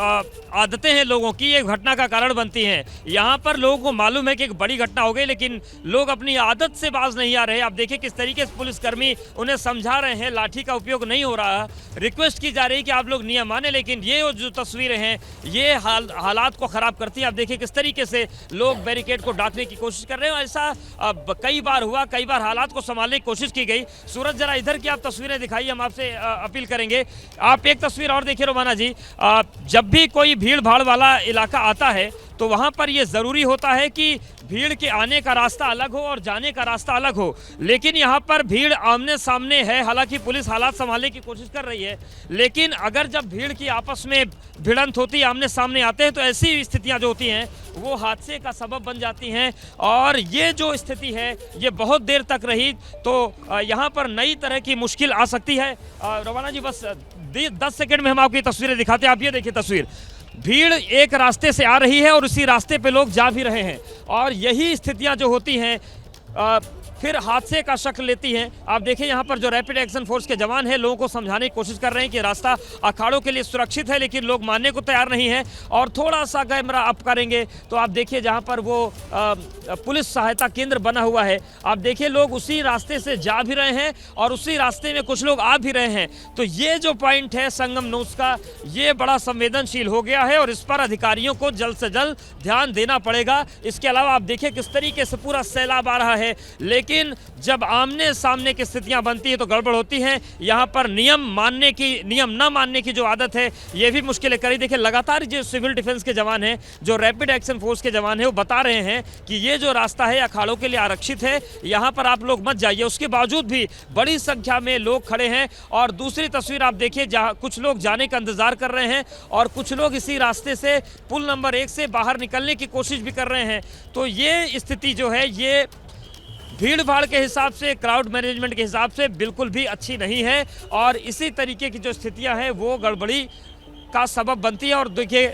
आदतें हैं लोगों की, ये घटना का कारण बनती हैं। यहाँ पर लोगों को मालूम है कि एक बड़ी घटना हो गई, लेकिन लोग अपनी आदत से बाज नहीं आ रहे। आप देखिए किस तरीके से पुलिसकर्मी उन्हें समझा रहे हैं, लाठी का उपयोग नहीं हो रहा, रिक्वेस्ट की जा रही है कि आप लोग नियम माने, लेकिन ये जो तस्वीरें हैं ये हालात को ख़राब करती है। आप देखिए किस तरीके से लोग बैरिकेड को डाकने की कोशिश कर रहे हैं। ऐसा कई बार हुआ, कई बार हालात को संभालने की कोशिश की गई। सूरज, जरा इधर की आप तस्वीरें दिखाइए, हम आपसे अपील करेंगे। आप एक तस्वीर और देखिए रोमाना जी, जब भी कोई भीड़ भाड़ वाला इलाका आता है तो वहाँ पर ये ज़रूरी होता है कि भीड़ के आने का रास्ता अलग हो और जाने का रास्ता अलग हो, लेकिन यहाँ पर भीड़ आमने सामने है। हालांकि पुलिस हालात संभालने की कोशिश कर रही है, लेकिन अगर जब भीड़ की आपस में भिड़ंत होती है, आमने सामने आते हैं, तो ऐसी स्थितियाँ जो होती हैं वो हादसे का सबब बन जाती हैं। और ये जो स्थिति है ये बहुत देर तक रही तो यहाँ पर नई तरह की मुश्किल आ सकती है। रवाना जी, बस 10 सेकंड में हम आपकी तस्वीरें दिखाते हैं। आप ये देखिए तस्वीर, भीड़ एक रास्ते से आ रही है और उसी रास्ते पे लोग जा भी रहे हैं, और यही स्थितियां जो होती हैं फिर हादसे का शक्ल लेती हैं। आप देखिए यहाँ पर जो रैपिड एक्शन फोर्स के जवान हैं लोगों को समझाने की कोशिश कर रहे हैं कि रास्ता अखाड़ों के लिए सुरक्षित है, लेकिन लोग मानने को तैयार नहीं है। और थोड़ा सा कैमरा अप करेंगे तो आप देखिए जहाँ पर वो पुलिस सहायता केंद्र बना हुआ है, आप देखिए लोग उसी रास्ते से जा भी रहे हैं और उसी रास्ते में कुछ लोग आ भी रहे हैं। तो ये जो पॉइंट है संगम नोस का, ये बड़ा संवेदनशील हो गया है और इस पर अधिकारियों को जल्द से जल्द ध्यान देना पड़ेगा। इसके अलावा आप देखिए किस तरीके से पूरा सैलाब आ रहा है, लेकिन जब आमने सामने की स्थितियां बनती है तो गड़बड़ होती है। यहाँ पर नियम न मानने की जो आदत है ये भी मुश्किलें करी। देखिए लगातार जो सिविल डिफेंस के जवान हैं, जो रैपिड एक्शन फोर्स के जवान हैं, वो बता रहे हैं कि ये जो रास्ता है अखाड़ों के लिए आरक्षित है, यहाँ पर आप लोग मत जाइए। उसके बावजूद भी बड़ी संख्या में लोग खड़े हैं। और दूसरी तस्वीर आप देखिए जहाँ कुछ लोग जाने का इंतजार कर रहे हैं और कुछ लोग इसी रास्ते से पुल नंबर 1 से बाहर निकलने की कोशिश भी कर रहे हैं। तो ये स्थिति जो है ये भीड़ भाड़ के हिसाब से, क्राउड मैनेजमेंट के हिसाब से बिल्कुल भी अच्छी नहीं है, और इसी तरीके की जो स्थितियां हैं वो गड़बड़ी का सबब बनती है। और देखिए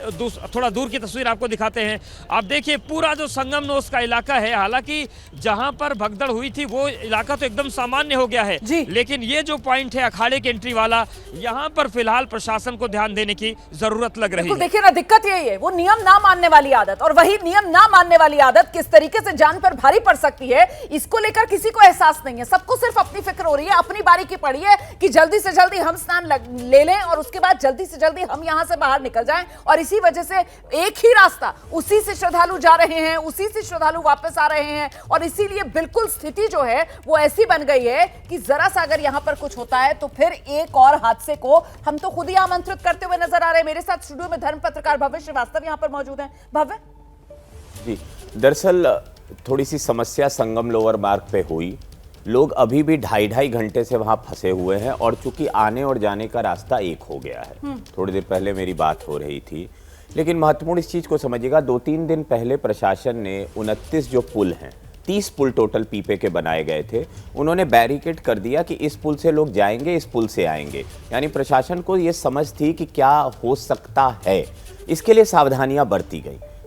थोड़ा दूर की तस्वीर आपको दिखाते हैं। आप देखिए पूरा जो संगम नोस का इलाका है, हालांकि जहां पर भगदड़ हुई थी वो इलाका तो एकदम सामान्य हो गया है, लेकिन ये जो पॉइंट है अखाड़े के एंट्री वाला, यहाँ पर फिलहाल प्रशासन को ध्यान देने की जरूरत लग रही है। देखिए ना, दिक्कत यही है, वो नियम ना मानने वाली आदत, और वही नियम ना मानने वाली आदत किस तरीके से जान पर भारी पड़ सकती है, इसको लेकर किसी को एहसास नहीं है। सबको सिर्फ अपनी फिक्र हो रही है, अपनी बारी की पड़ी है कि जल्दी से जल्दी हम स्नान ले लें और उसके बाद जल्दी से जल्दी हम यहां से बाहर निकल जाएं। और इसी वजह से एक ही रास्ता, उसी से श्रद्धालु जा रहे हैं, उसी से श्रद्धालु वापस आ रहे हैं, और इसीलिए बिल्कुल स्थिति जो है वो ऐसी बन गई है कि जरा सा अगर यहां पर कुछ होता है तो फिर एक और हादसे को हम तो खुद ही आमंत्रित करते हुए नजर आ रहे हैं। मेरे साथ स्टूडियो में धर्म पत्रकार भव्य श्रीवास्तव यहां पर मौजूद हैं। भव्य जी, दरअसल थोड़ी सी समस्या संगम लोअर मार्ग पे हुई। लोग अभी भी 2.5 घंटे से वहां फंसे हुए हैं, और चूंकि आने और जाने का रास्ता एक हो गया है। थोड़ी देर पहले मेरी बात हो रही थी, लेकिन महत्वपूर्ण इस चीज को समझिएगा, 2-3 दिन पहले प्रशासन ने 29 जो पुल हैं, 30 पुल टोटल पीपे के बनाए गए थे, उन्होंने बैरिकेड कर दिया कि इस पुल से लोग जाएंगे, इस पुल से आएंगे। यानी प्रशासन को ये समझ थी कि क्या हो सकता है, इसके लिए सावधानियां बरती गई।